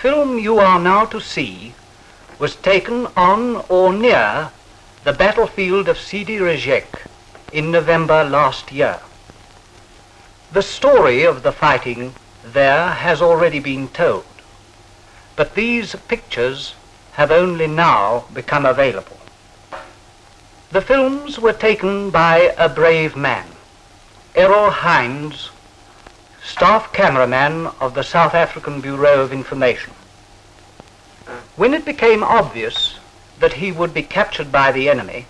film you are now to see was taken on or near the battlefield of Sidi in November last year. The story of the fighting there has already been told, but these pictures have only now become available. The films were taken by a brave man, Errol Hines, staff cameraman of the South African Bureau of Information. When it became obvious that he would be captured by the enemy,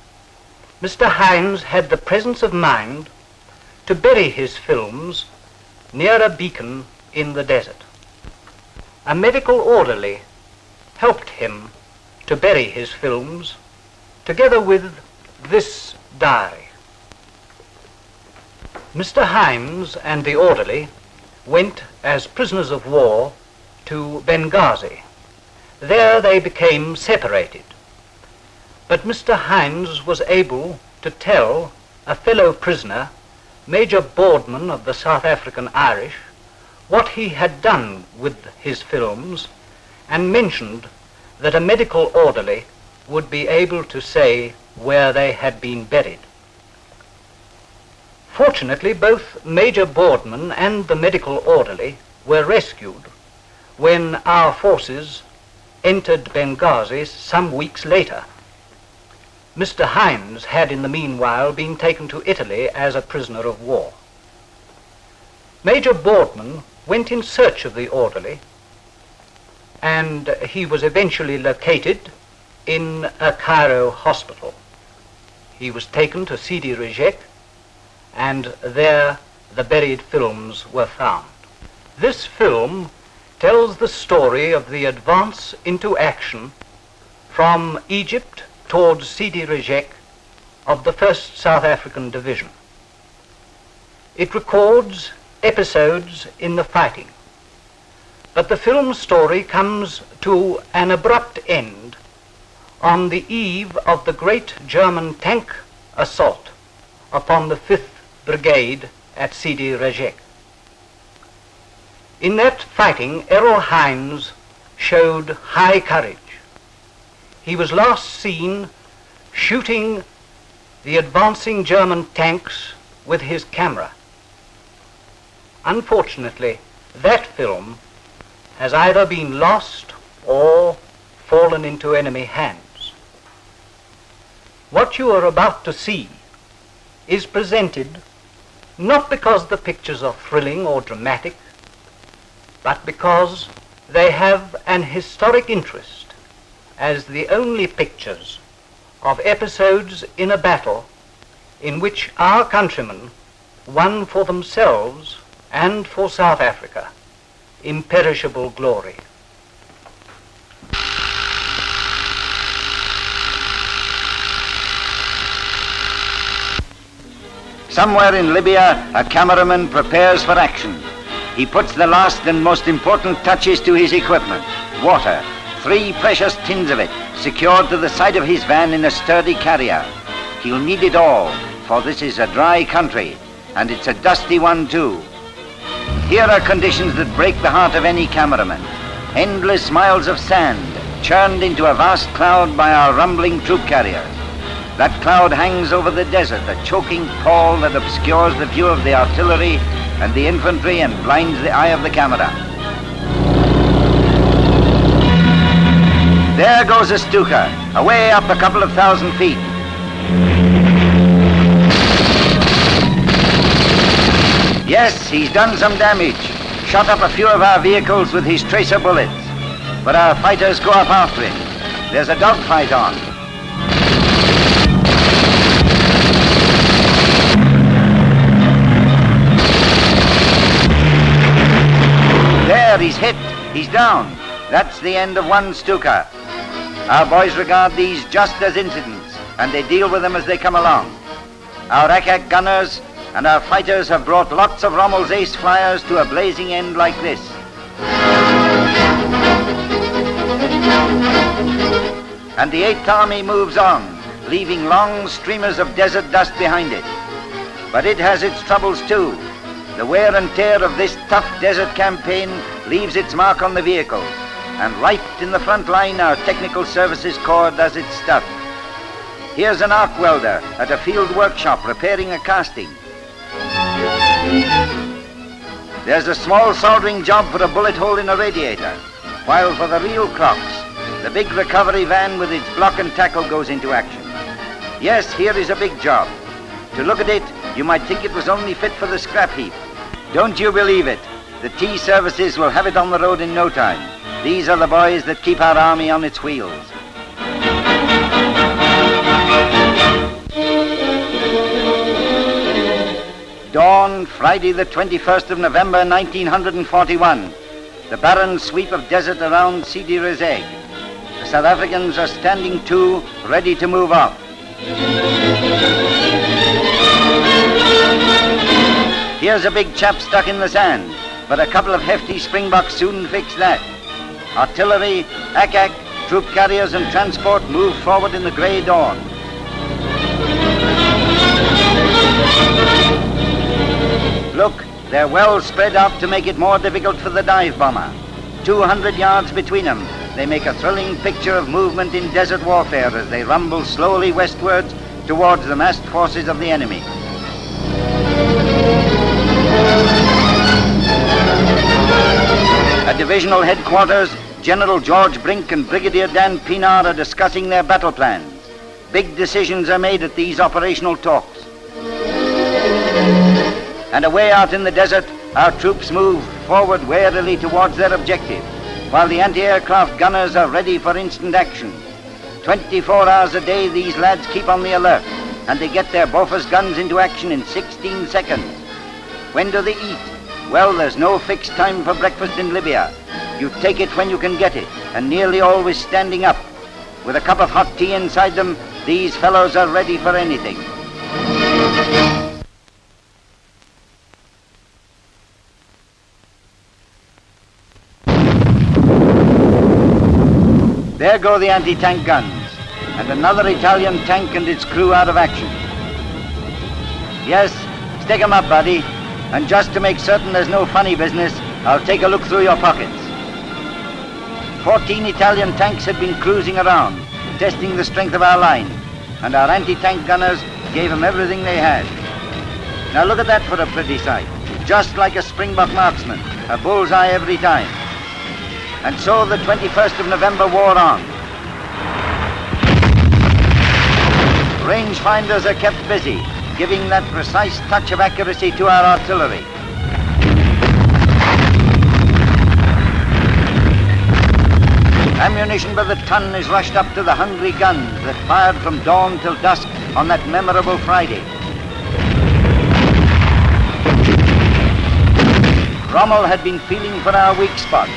Mr. Hines had the presence of mind to bury his films near a beacon in the desert. A medical orderly helped him to bury his films together with this diary. Mr. Hines and the orderly went as prisoners of war to Benghazi. There they became separated. But Mr. Hines was able to tell a fellow prisoner, Major Boardman of the South African Irish, what he had done with his films, and mentioned that a medical orderly would be able to say where they had been buried. Fortunately, both Major Boardman and the medical orderly were rescued when our forces entered Benghazi some weeks later. Mr. Hines had in the meanwhile been taken to Italy as a prisoner of war. Major Boardman went in search of the orderly, and he was eventually located in a Cairo hospital. He was taken to Sidi, and there the buried films were found. This film tells the story of the advance into action from Egypt towards Sidi of the 1st South African Division. It records episodes in the fighting, but the film story comes to an abrupt end on the eve of the great German tank assault upon the 5th Brigade at Sidi. In that fighting, Errol Hines showed high courage. He was last seen shooting the advancing German tanks with his camera. Unfortunately, that film has either been lost or fallen into enemy hands. What you are about to see is presented not because the pictures are thrilling or dramatic, but because they have an historic interest as the only pictures of episodes in a battle in which our countrymen won for themselves and for South Africa imperishable glory. Somewhere in Libya, a cameraman prepares for action. He puts the last and most important touches to his equipment. Water, 3 precious tins of it, secured to the side of his van in a sturdy carrier. He'll need it all, for this is a dry country, and it's a dusty one too. Here are conditions that break the heart of any cameraman. Endless miles of sand, churned into a vast cloud by our rumbling troop carriers. That cloud hangs over the desert, a choking pall that obscures the view of the artillery and the infantry and blinds the eye of the camera. There goes a Stuka, away up a couple of 1,000 feet. Yes, he's done some damage, shot up a few of our vehicles with his tracer bullets. But our fighters go up after him. There's a dogfight on. There, he's hit. He's down. That's the end of one Stuka. Our boys regard these just as incidents, and they deal with them as they come along. Our Akak gunners and our fighters have brought lots of Rommel's ace flyers to a blazing end like this. And the 8th Army moves on, leaving long streamers of desert dust behind it. But it has its troubles too. The wear and tear of this tough desert campaign leaves its mark on the vehicles. And right in the front line, our Technical Services Corps does its stuff. Here's an arc welder at a field workshop repairing a casting. There's a small soldering job for a bullet hole in a radiator, while for the real crocks, the big recovery van with its block and tackle goes into action. Yes, here is a big job. To look at it, you might think it was only fit for the scrap heap. Don't you believe it? The T services will have it on the road in no time. These are the boys that keep our army on its wheels. Dawn, Friday the 21st of November 1941. The barren sweep of desert around Sidi. The South Africans are standing to, ready to move off. Here's a big chap stuck in the sand, but a couple of hefty Springboks soon fix that. Artillery, ack-ack, troop carriers and transport move forward in the grey dawn. Look, they're well spread out to make it more difficult for the dive bomber. 200 yards between them, they make a thrilling picture of movement in desert warfare as they rumble slowly westwards towards the massed forces of the enemy. At divisional headquarters, General George Brink and Brigadier Dan Pienaar are discussing their battle plans. Big decisions are made at these operational talks. And away out in the desert, our troops move forward warily towards their objective, while the anti-aircraft gunners are ready for instant action. 24 hours a day, these lads keep on the alert, and they get their Bofors guns into action in 16 seconds. When do they eat? Well, there's no fixed time for breakfast in Libya. You take it when you can get it, and nearly always standing up. With a cup of hot tea inside them, these fellows are ready for anything. There go the anti-tank guns, and another Italian tank and its crew out of action. Yes, stick 'em up, buddy. And just to make certain there's no funny business, I'll take a look through your pockets. 14 Italian tanks had been cruising around, testing the strength of our line, and our anti-tank gunners gave them everything they had. Now look at that for a pretty sight. Just like a Springbok marksman, a bullseye every time. And so the 21st of November wore on. Rangefinders are kept busy, giving that precise touch of accuracy to our artillery. Ammunition by the ton is rushed up to the hungry guns that fired from dawn till dusk on that memorable Friday. Rommel had been feeling for our weak spots,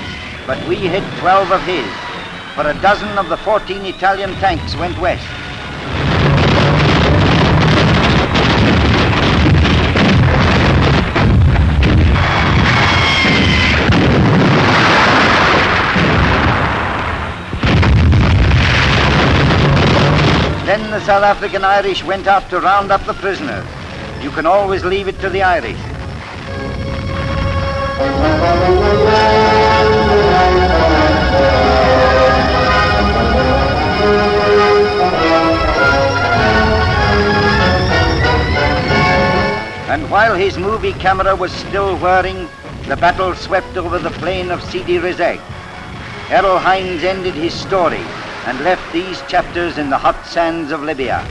but we hit 12 of his, for a dozen of the 14 Italian tanks went west. Then the South African Irish went out to round up the prisoners. You can always leave it to the Irish. And while his movie camera was still whirring, the battle swept over the plain of Sidi. Errol Hines ended his story and left these chapters in the hot sands of Libya.